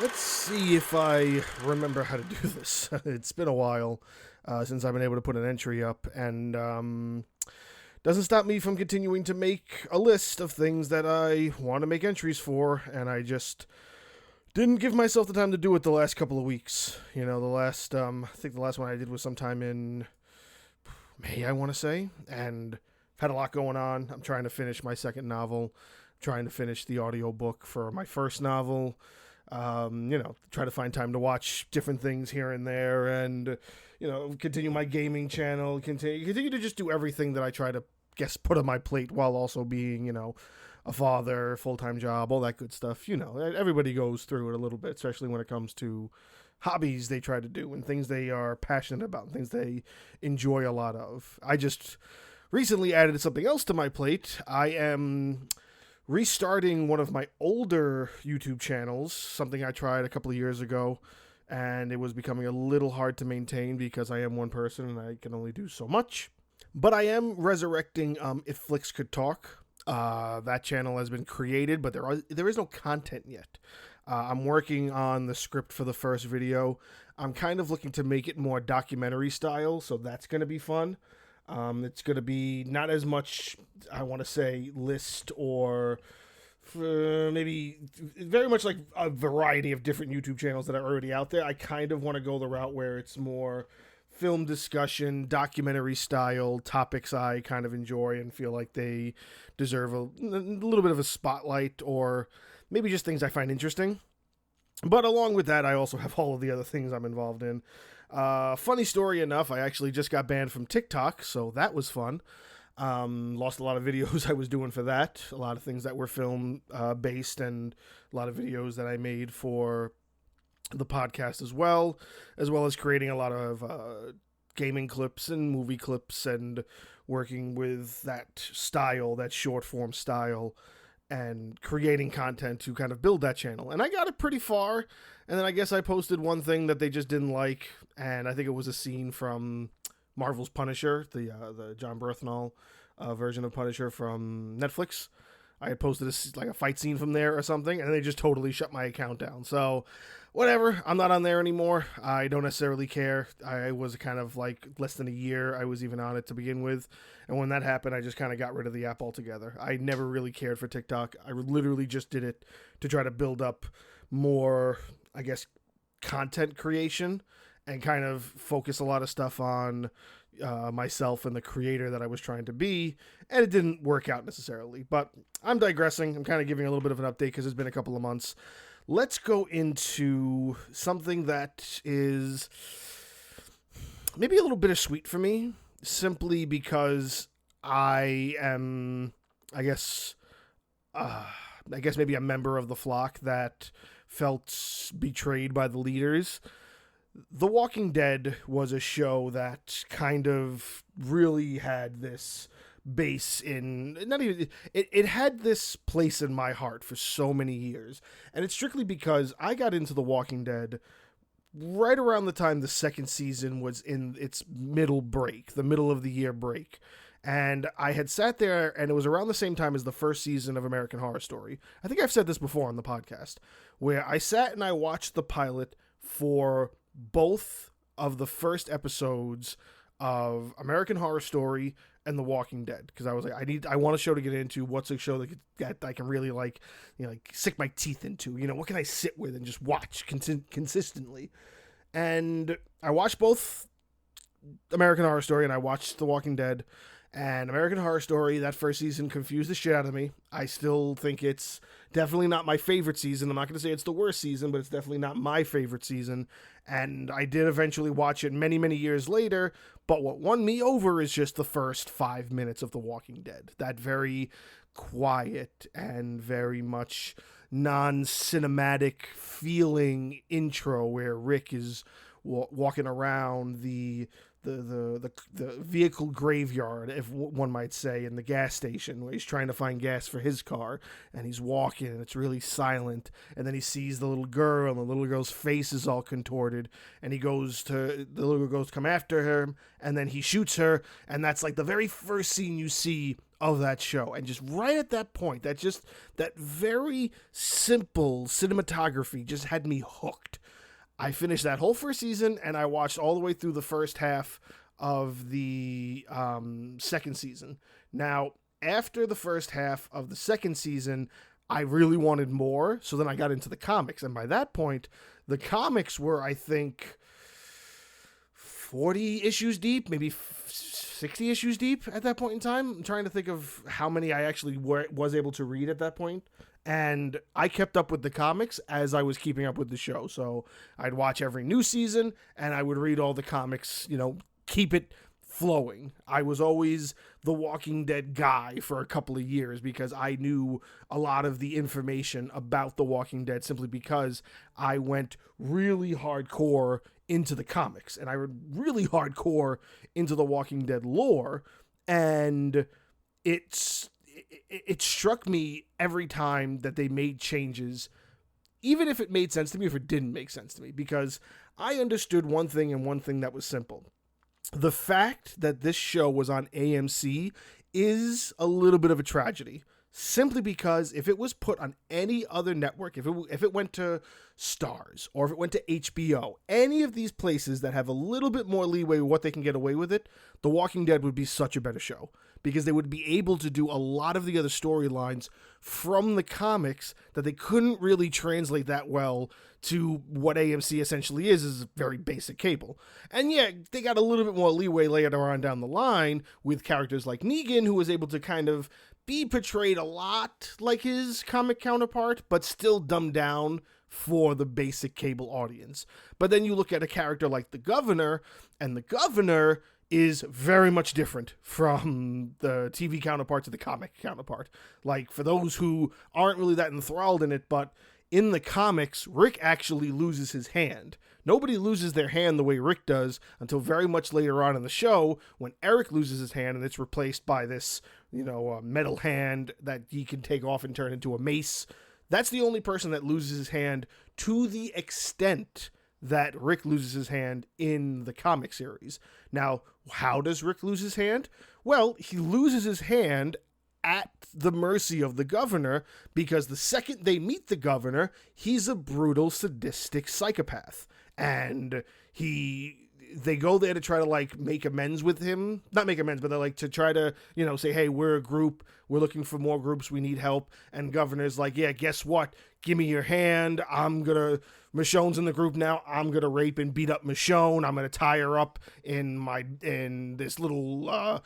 Let's see if I remember how to do this. It's been a while since I've been able to put an entry up, and doesn't stop me from continuing to make a list of things that I want to make entries for, and I just didn't give myself the time to do it the last couple of weeks. I think the last one I did was sometime in May, I want to say, and I've had a lot going on. I'm trying to finish my second novel, trying to finish the audiobook for my first novel. Try to find time to watch different things here and there, and continue my gaming channel, continue to just do everything that I try to put on my plate while also being, a father, full-time job, all that good stuff. Everybody goes through it a little bit, especially when it comes to hobbies they try to do and things they are passionate about and things they enjoy a lot of. I just recently added something else to my plate. I am restarting one of my older YouTube channels, something I tried a couple of years ago, and it was becoming a little hard to maintain because I am one person and I can only do so much. But I am resurrecting If Flicks Could Talk. That channel has been created, but there is no content yet. I'm working on the script for the first video. I'm kind of looking to make it more documentary style, so that's going to be fun. It's going to be not as much, I want to say, list or maybe very much like a variety of different YouTube channels that are already out there. I kind of want to go the route where it's more film discussion, documentary style, topics I kind of enjoy and feel like they deserve a little bit of a spotlight, or maybe just things I find interesting. But along with that, I also have all of the other things I'm involved in. Funny story enough, I actually just got banned from TikTok, so that was fun. Lost a lot of videos I was doing for that, a lot of things that were film based, and a lot of videos that I made for the podcast as well as creating a lot of gaming clips and movie clips and working with that style, that short form style, and creating content to kind of build that channel. And I got it pretty far, and then I guess I posted one thing that they just didn't like, and I think it was a scene from Marvel's Punisher, the John Berthnall version of Punisher from Netflix. I had posted a fight scene from there or something, and they just totally shut my account down. So, whatever, I'm not on there anymore. I don't necessarily care. I was kind of like less than a year I was even on it to begin with, and when that happened, I just kind of got rid of the app altogether. I never really cared for TikTok. I literally just did it to try to build up more, I guess, content creation and kind of focus a lot of stuff on myself and the creator that I was trying to be, and it didn't work out necessarily. But I'm digressing. I'm kind of giving a little bit of an update because it's been a couple of months. Let's go into something that is maybe a little bittersweet for me, simply because I am, I guess maybe a member of the flock that felt betrayed by the leaders. The Walking Dead was a show that kind of really had this base in, not even, it had this place in my heart for so many years. And it's strictly because I got into The Walking Dead right around the time the second season was in its middle break, the middle of the year break. And I had sat there, and it was around the same time as the first season of American Horror Story. I think I've said this before on the podcast, where I sat and I watched the pilot for both of the first episodes of American Horror Story and The Walking Dead, because I was like, I want a show to get into. What's a show that I can really like sink my teeth into? What can I sit with and just watch consistently? And I watched both American Horror Story and I watched The Walking Dead. And American Horror Story, that first season, confused the shit out of me. I still think it's definitely not my favorite season. I'm not going to say it's the worst season, but it's definitely not my favorite season. And I did eventually watch it many, many years later. But what won me over is just the first 5 minutes of The Walking Dead. That very quiet and very much non-cinematic feeling intro where Rick is walking around the vehicle graveyard, if one might say, in the gas station where he's trying to find gas for his car, and he's walking and it's really silent, and then he sees the little girl and the little girl's face is all contorted, and the little girl goes to come after her, and then he shoots her, and that's like the very first scene you see of that show. And just right at that point, that very simple cinematography just had me hooked. I finished that whole first season, and I watched all the way through the first half of the second season. Now, after the first half of the second season, I really wanted more, so then I got into the comics. And by that point, the comics were, I think, 40 issues deep, maybe 60 issues deep at that point in time. I'm trying to think of how many I actually was able to read at that point. And I kept up with the comics as I was keeping up with the show. So I'd watch every new season, and I would read all the comics, keep it flowing. I was always the Walking Dead guy for a couple of years because I knew a lot of the information about the Walking Dead simply because I went really hardcore into the comics, and I went really hardcore into the Walking Dead lore, and it struck me every time that they made changes, even if it made sense to me, if it didn't make sense to me, because I understood one thing, and one thing that was simple. The fact that this show was on AMC is a little bit of a tragedy, simply because if it was put on any other network, if it went to Starz or if it went to HBO, any of these places that have a little bit more leeway with what they can get away with it, The Walking Dead would be such a better show because they would be able to do a lot of the other storylines from the comics that they couldn't really translate that well to what AMC essentially is very basic cable. And yeah, they got a little bit more leeway later on down the line with characters like Negan, who was able to kind of be portrayed a lot like his comic counterpart, but still dumbed down for the basic cable audience. But then you look at a character like the Governor, and the Governor is very much different from the TV counterpart to the comic counterpart. Like, for those who aren't really that enthralled in it, but in the comics, Rick actually loses his hand. Nobody loses their hand the way Rick does until very much later on in the show when Eric loses his hand and it's replaced by this, metal hand that he can take off and turn into a mace. That's the only person that loses his hand to the extent that Rick loses his hand in the comic series. Now, how does Rick lose his hand? Well, he loses his hand at the mercy of the Governor because the second they meet the Governor, he's a brutal, sadistic psychopath. And they go there to try to make amends with him. Not make amends, but they're to try to, say, hey, we're a group. We're looking for more groups. We need help. And Governor's like, yeah, guess what? Give me your hand. Michonne's in the group now. I'm going to rape and beat up Michonne. I'm going to tie her up in this little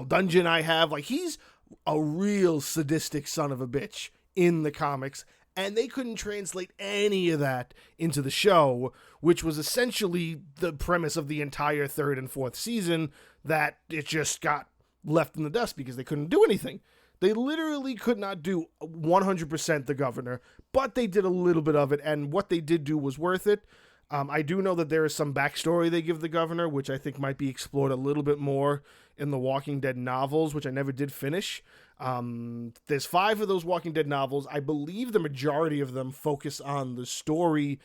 dungeon I have. He's a real sadistic son of a bitch in the comics. And they couldn't translate any of that into the show, which was essentially the premise of the entire third and fourth season, that it just got left in the dust because they couldn't do anything. They literally could not do 100% the Governor, but they did a little bit of it, and what they did do was worth it. I do know that there is some backstory they give the Governor, which I think might be explored a little bit more in the Walking Dead novels, which I never did finish. There's 5 of those Walking Dead novels. I believe the majority of them focus on the story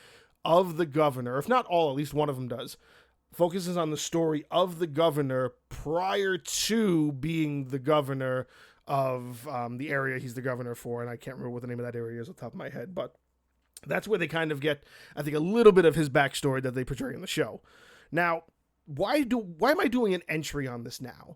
of the Governor. If not all, at least one of them does. Focuses on the story of the Governor prior to being the Governor of the area he's the Governor for, and I can't remember what the name of that area is off the top of my head, but that's where they kind of get, I think, a little bit of his backstory that they portray in the show. Now, why am I doing an entry on this now?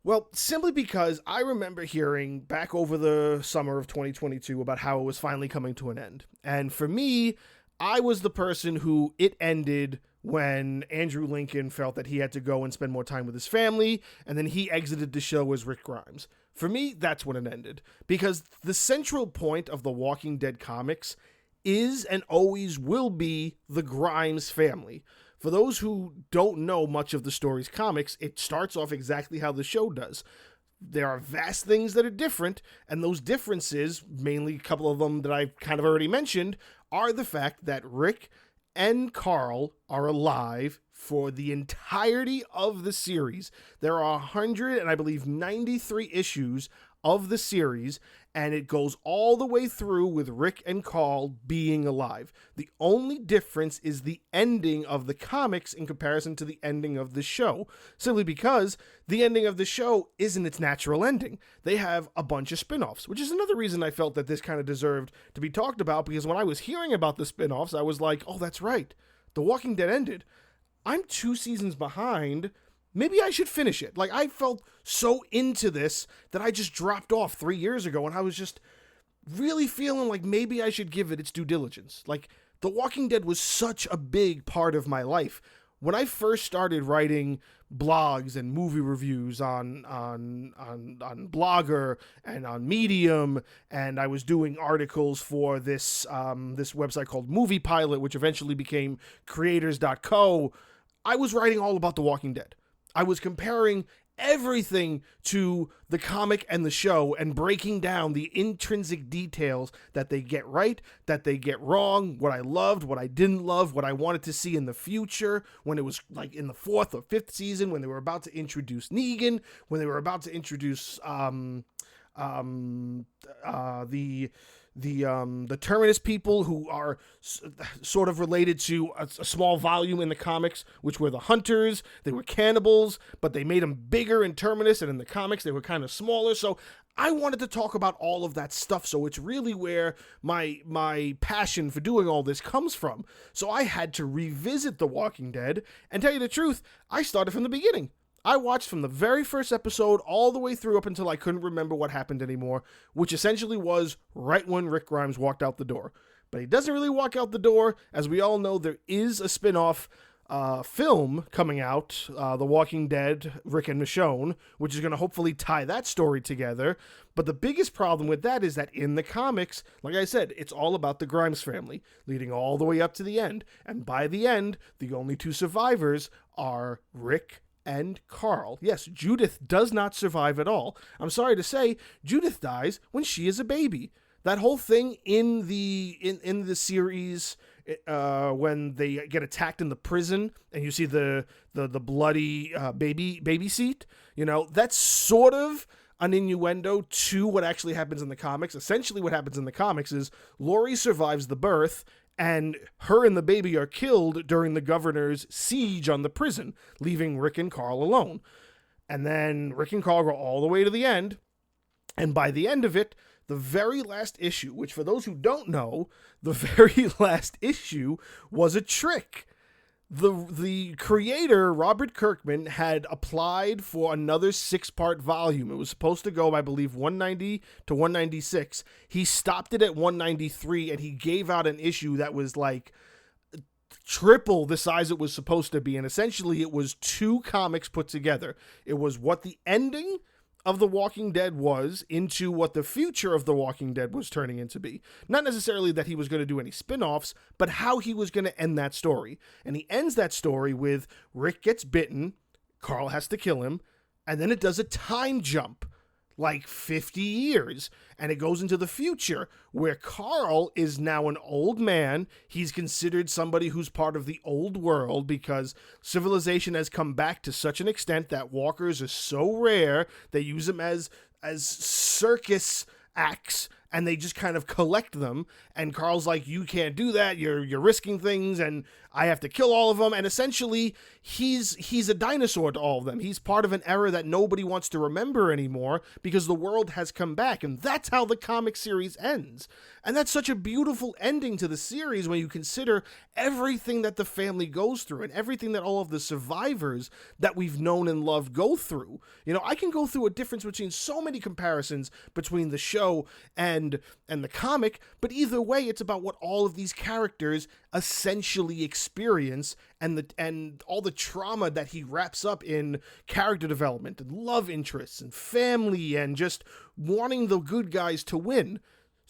Well, simply because I remember hearing back over the summer of 2022 about how it was finally coming to an end. And for me, I was the person who it ended when Andrew Lincoln felt that he had to go and spend more time with his family, and then he exited the show as Rick Grimes. For me, that's when it ended. Because the central point of the Walking Dead comics is and always will be the Grimes family. For those who don't know much of the story's comics, it starts off exactly how the show does. There are vast things that are different, and those differences, mainly a couple of them that I've kind of already mentioned, are the fact that Rick and Carl are alive for the entirety of the series. There are 100 and I believe 93 issues of the series, and it goes all the way through with Rick and Carl being alive. The only difference is the ending of the comics in comparison to the ending of the show, simply because the ending of the show isn't its natural ending. They have a bunch of spin-offs, which is another reason I felt that this kind of deserved to be talked about, because when I was hearing about the spin-offs, I was like, oh, that's right. The Walking Dead ended. I'm 2 seasons behind. Maybe I should finish it. Like, I felt so into this that I just dropped off 3 years ago, and I was just really feeling like maybe I should give it its due diligence. Like, The Walking Dead was such a big part of my life. When I first started writing blogs and movie reviews on Blogger and on Medium, and I was doing articles for this website called Movie Pilot, which eventually became creators.co, I was writing all about The Walking Dead. I was comparing everything to the comic and the show and breaking down the intrinsic details that they get right, that they get wrong, what I loved, what I didn't love, what I wanted to see in the future, when it was like in the 4th or 5th season, when they were about to introduce Negan, when they were about to introduce the Terminus people, who are sort of related to a small volume in the comics, which were the Hunters. They were cannibals, but they made them bigger in Terminus, and in the comics they were kind of smaller. So I wanted to talk about all of that stuff, so it's really where my passion for doing all this comes from. So I had to revisit The Walking Dead, and tell you the truth, I started from the beginning. I watched from the very first episode all the way through up until I couldn't remember what happened anymore, which essentially was right when Rick Grimes walked out the door. But he doesn't really walk out the door. As we all know, there is a spin-off film coming out, The Walking Dead, Rick and Michonne, which is going to hopefully tie that story together. But the biggest problem with that is that in the comics, like I said, it's all about the Grimes family, leading all the way up to the end. And by the end, the only 2 survivors are Rick and Carl. Yes, Judith does not survive at all. I'm sorry to say, Judith dies when she is a baby. That whole thing in the series, when they get attacked in the prison and you see the bloody baby seat, that's sort of an innuendo to what actually happens in the comics. Essentially what happens in the comics is Lori survives the birth, and her and the baby are killed during the governor's siege on the prison, leaving Rick and Carl alone. And then Rick and Carl go all the way to the end, and by the end of it, the very last issue, which for those who don't know, the very last issue was a trick. The creator, Robert Kirkman, had applied for another 6-part volume. It was supposed to go, I believe, 190 to 196. He stopped it at 193, and he gave out an issue that was like triple the size it was supposed to be. And essentially, it was 2 comics put together. It was what the ending of The Walking Dead was into what the future of The Walking Dead was turning into be. Not necessarily that he was going to do any spin-offs, but how he was going to end that story. And he ends that story with Rick gets bitten, Carl has to kill him, and then it does a time jump, like 50 years, and it goes into the future where Carl is now an old man. He's considered somebody who's part of the old world because civilization has come back to such an extent that walkers are so rare, they use them as circus acts, and they just kind of collect them. And Carl's like, you can't do that, you're risking things, and I have to kill all of them. And essentially, he's a dinosaur to all of them. He's part of an era that nobody wants to remember anymore because the world has come back. And that's how the comic series ends. And that's such a beautiful ending to the series when you consider everything that the family goes through and everything that all of the survivors that we've known and loved go through. I can go through a difference between so many comparisons between the show and the comic, but either way, it's about what all of these characters essentially experience and all the trauma that he wraps up in character development and love interests and family and just wanting the good guys to win.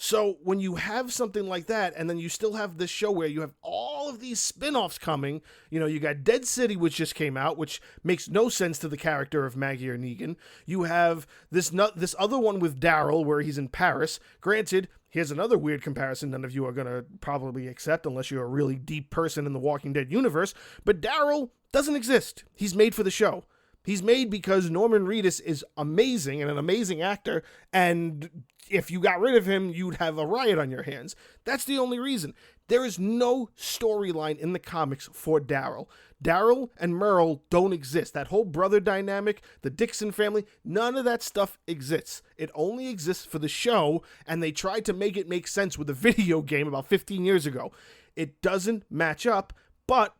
So when you have something like that, and then you still have this show where you have all of these spin-offs coming, you got Dead City, which just came out, which makes no sense to the character of Maggie or Negan. You have this other one with Daryl where he's in Paris. Granted, here's another weird comparison none of you are going to probably accept unless you're a really deep person in the Walking Dead universe, but Daryl Doesn't exist. He's made for the show. He's made because Norman Reedus is amazing and an amazing actor, and if you got rid of him, you'd have a riot on your hands. That's the only reason. There is no storyline in the comics for Daryl. Daryl and Merle don't exist. That whole brother dynamic, the Dixon family, none of that stuff exists. It only exists for the show, and they tried to make it make sense with a video game about 15 years ago. It doesn't match up, but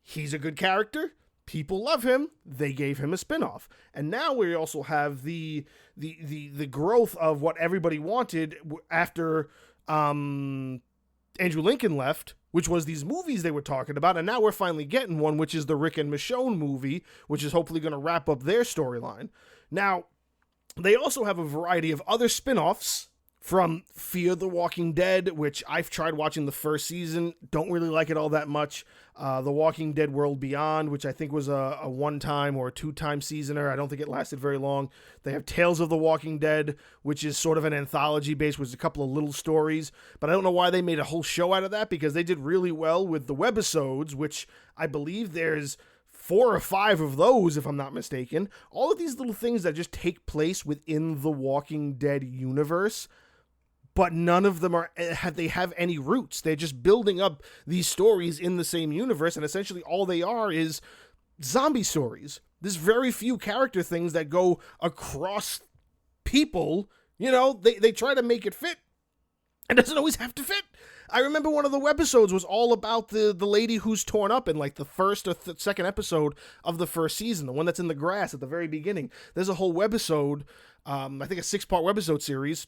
he's a good character. People love him. They gave him a spinoff. And now we also have the growth of what everybody wanted after Andrew Lincoln left, which was these movies they were talking about. And now we're finally getting one, which is the Rick and Michonne movie, which is hopefully going to wrap up their storyline. Now, they also have a variety of other spinoffs from Fear the Walking Dead, which I've tried watching the first season, don't really like it all that much. The Walking Dead World Beyond, which I think was a one-time or a two-time seasoner. I don't think it lasted very long. They have Tales of the Walking Dead, which is sort of an anthology base, which is a couple of little stories. But I don't know why they made a whole show out of that, because they did really well with the webisodes, which I believe there's 4 or 5 of those, if I'm not mistaken. All of these little things that just take place within the Walking Dead universe, but none of them have any roots. They're just building up these stories in the same universe, and essentially all they are is zombie stories. There's very few character things that go across people. You know, they try to make it fit. It doesn't always have to fit. I remember one of the webisodes was all about the lady who's torn up in like the first or second episode of the first season, the one that's in the grass at the very beginning. There's a whole webisode, I think a 6-part webisode series,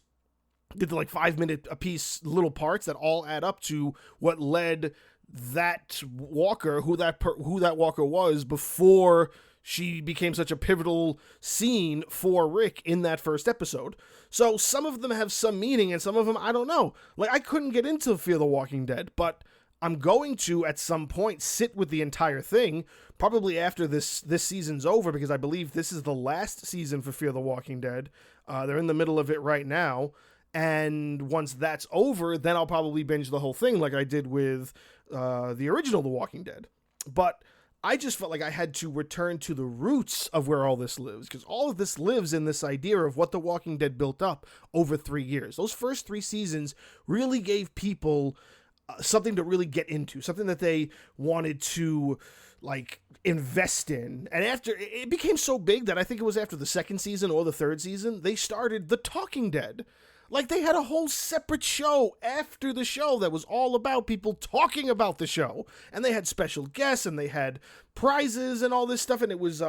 did like 5-minute apiece little parts that all add up to what led that walker, who that walker was before she became such a pivotal scene for Rick in that first episode. So some of them have some meaning and some of them I don't know. Like, I couldn't get into Fear the Walking Dead, but I'm going to at some point sit with the entire thing, probably after this season's over, because I believe this is the last season for Fear the Walking Dead. They're in the middle of it right now. And once that's over, then I'll probably binge the whole thing like I did with the original The Walking Dead. But I just felt like I had to return to the roots of where all this lives, because all of this lives in this idea of what The Walking Dead built up over 3 years. Those first 3 seasons really gave people something to really get into, something that they wanted to like invest in. And after it became so big that I think it was after the second season or the third season, they started The Talking Dead. Like, they had a whole separate show after the show that was all about people talking about the show. And they had special guests, and they had prizes and all this stuff, and it was,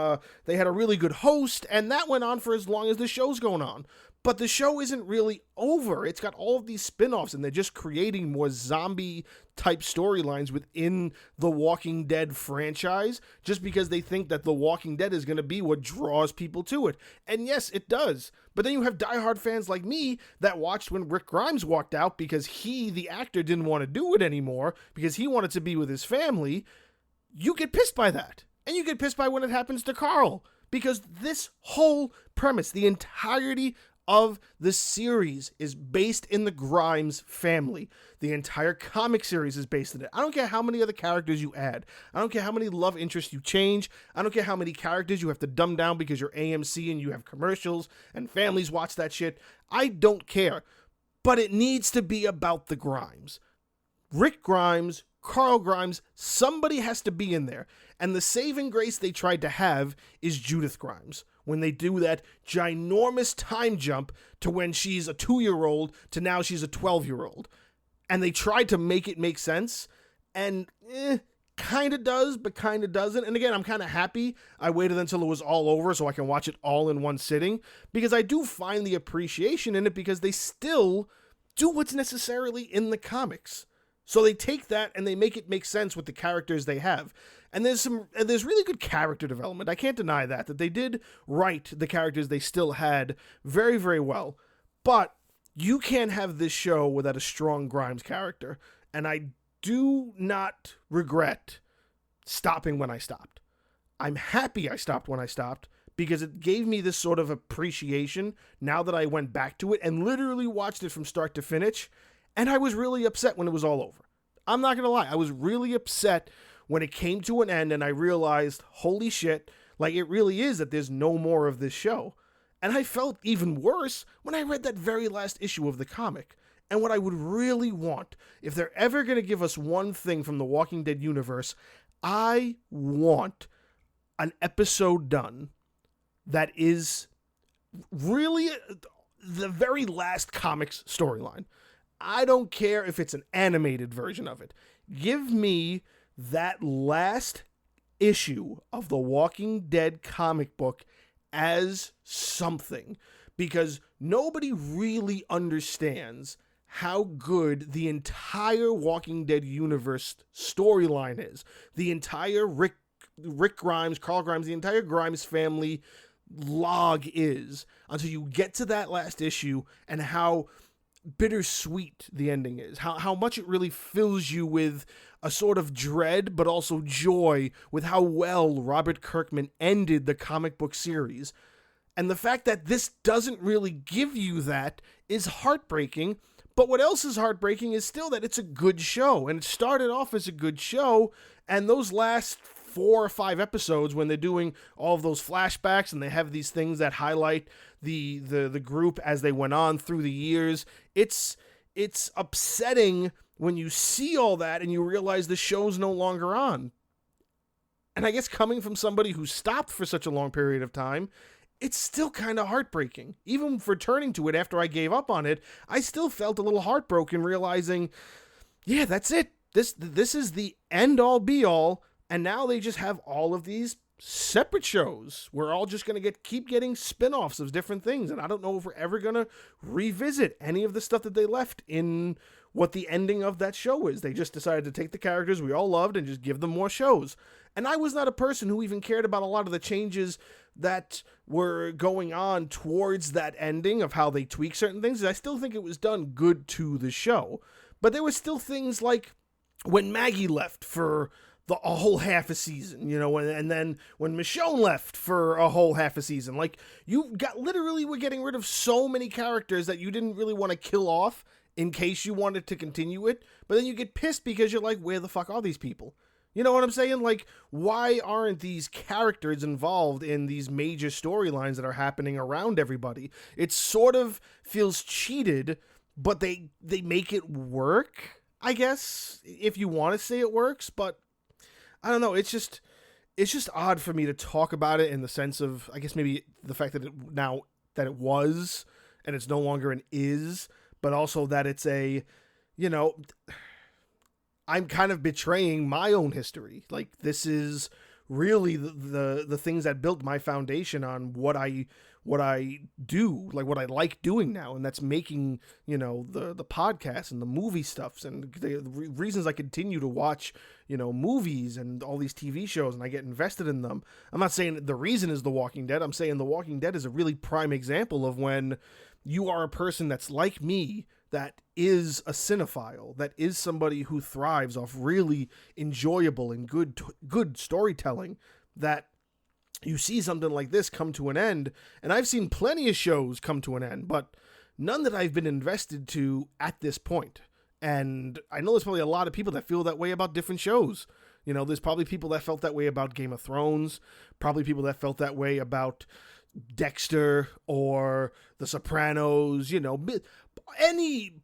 they had a really good host, and that went on for as long as the show's going on. But the show isn't really over. It's got all of these spin-offs, and they're just creating more zombie-type storylines within the Walking Dead franchise, just because they think that The Walking Dead is going to be what draws people to it. And yes, it does. But then you have diehard fans like me that watched when Rick Grimes walked out because he, the actor, didn't want to do it anymore because he wanted to be with his family. You get pissed by that. And you get pissed by when it happens to Carl. Because this whole premise, the entirety of the series is based in the Grimes family. The entire comic series is based in it. I don't care how many other characters you add. I don't care how many love interests you change. I don't care how many characters you have to dumb down because you're AMC and you have commercials and families watch that shit. I don't care. But it needs to be about the Grimes. Rick Grimes, Carl Grimes, somebody has to be in there. And the saving grace they tried to have is Judith Grimes, when they do that ginormous time jump to when she's a 2-year-old to now she's a 12-year-old. And they tried to make it make sense, and kind of does, but kind of doesn't. And again, I'm kind of happy I waited until it was all over so I can watch it all in one sitting, because I do find the appreciation in it because they still do what's necessarily in the comics. So they take that and they make it make sense with the characters they have. And there's really good character development. I can't deny that they did write the characters they still had very, very well. But you can't have this show without a strong Grimes character. And I do not regret stopping when I stopped. I'm happy I stopped when I stopped, because it gave me this sort of appreciation now that I went back to it and literally watched it from start to finish. And I was really upset when it was all over. I'm not going to lie. I was really upset when it came to an end and I realized, holy shit, like it really is that there's no more of this show. And I felt even worse when I read that very last issue of the comic. And what I would really want, if they're ever going to give us one thing from the Walking Dead universe, I want an episode done that is really the very last comics storyline. I don't care if it's an animated version of it. Give me that last issue of the Walking Dead comic book as something, because nobody really understands how good the entire Walking Dead universe storyline is. The entire Rick Grimes, Carl Grimes, the entire Grimes family log is, until you get to that last issue and how bittersweet the ending is. How much it really fills you with a sort of dread, but also joy with how well Robert Kirkman ended the comic book series. And the fact that this doesn't really give you that is heartbreaking. But what else is heartbreaking is still that it's a good show. And it started off as a good show. And those last 4 or 5 episodes, when they're doing all of those flashbacks and they have these things that highlight the group as they went on through the years, it's upsetting when you see all that and you realize the show's no longer on. And I guess coming from somebody who stopped for such a long period of time, it's still kind of heartbreaking. Even for turning to it after I gave up on it, I still felt a little heartbroken realizing, yeah, that's it. This is the end all be all. And now they just have all of these separate shows. We're all just going to keep getting spin-offs of different things. And I don't know if we're ever going to revisit any of the stuff that they left in what the ending of that show is. They just decided to take the characters we all loved and just give them more shows. And I was not a person who even cared about a lot of the changes that were going on towards that ending of how they tweak certain things. I still think it was done good to the show. But there were still things like when Maggie left for a whole half a season, and then when Michonne left for a whole half a season, like we're getting rid of so many characters that you didn't really want to kill off in case you wanted to continue it, but then you get pissed because you're like, where the fuck are these people? You know what I'm saying? Like, why aren't these characters involved in these major storylines that are happening around everybody? It sort of feels cheated, but they make it work, I guess, if you want to say it works, but I don't know, it's just odd for me to talk about it in the sense of, I guess maybe the fact that it was, and it's no longer an is, but also that it's I'm kind of betraying my own history. Like, this is really the things that built my foundation on what I do, like what I like doing now, and that's making, the podcast and the movie stuffs and the reasons I continue to watch, movies and all these TV shows and I get invested in them. I'm not saying the reason is The Walking Dead. I'm saying The Walking Dead is a really prime example of when you are a person that's like me, that is a cinephile, that is somebody who thrives off really enjoyable and good storytelling, that you see something like this come to an end. And I've seen plenty of shows come to an end, but none that I've been invested to at this point. And I know there's probably a lot of people that feel that way about different shows. There's probably people that felt that way about Game of Thrones, probably people that felt that way about Dexter or The Sopranos, any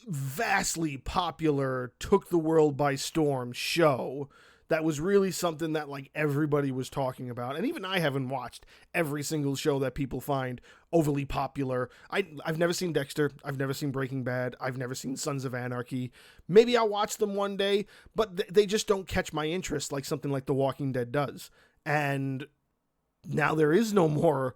vastly popular, took the world by storm show that was really something that like everybody was talking about. And even I haven't watched every single show that people find overly popular. I've never seen Dexter. I've never seen Breaking Bad. I've never seen Sons of Anarchy. Maybe I'll watch them one day, but they just don't catch my interest like something like The Walking Dead does. And now there is no more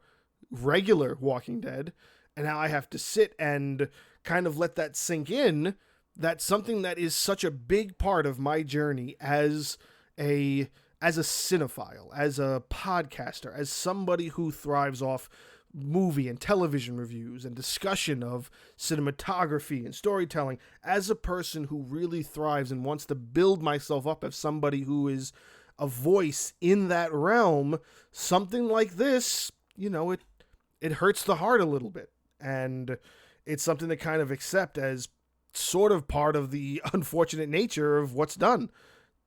regular Walking Dead, and now I have to sit and kind of let that sink in, that something that is such a big part of my journey as a cinephile, as a podcaster, as somebody who thrives off movie and television reviews and discussion of cinematography and storytelling, as a person who really thrives and wants to build myself up as somebody who is a voice in that realm, something like this, it hurts the heart a little bit. And it's something to kind of accept as sort of part of the unfortunate nature of what's done.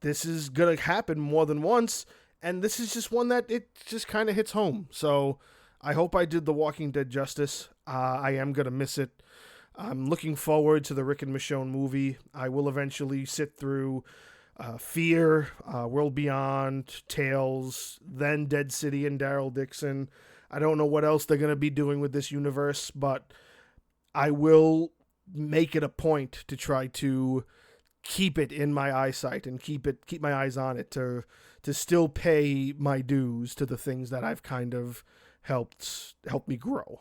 this is gonna happen more than once, and this is just one that it just kind of hits home. So I hope I did The Walking Dead justice. I am gonna miss it. I'm looking forward to the Rick and Michonne movie. I will eventually sit through Fear, World Beyond, Tales, then Dead City and Daryl Dixon. I don't know what else they're going to be doing with this universe, but I will make it a point to try to keep it in my eyesight and keep my eyes on it to still pay my dues to the things that I've kind of helped me grow.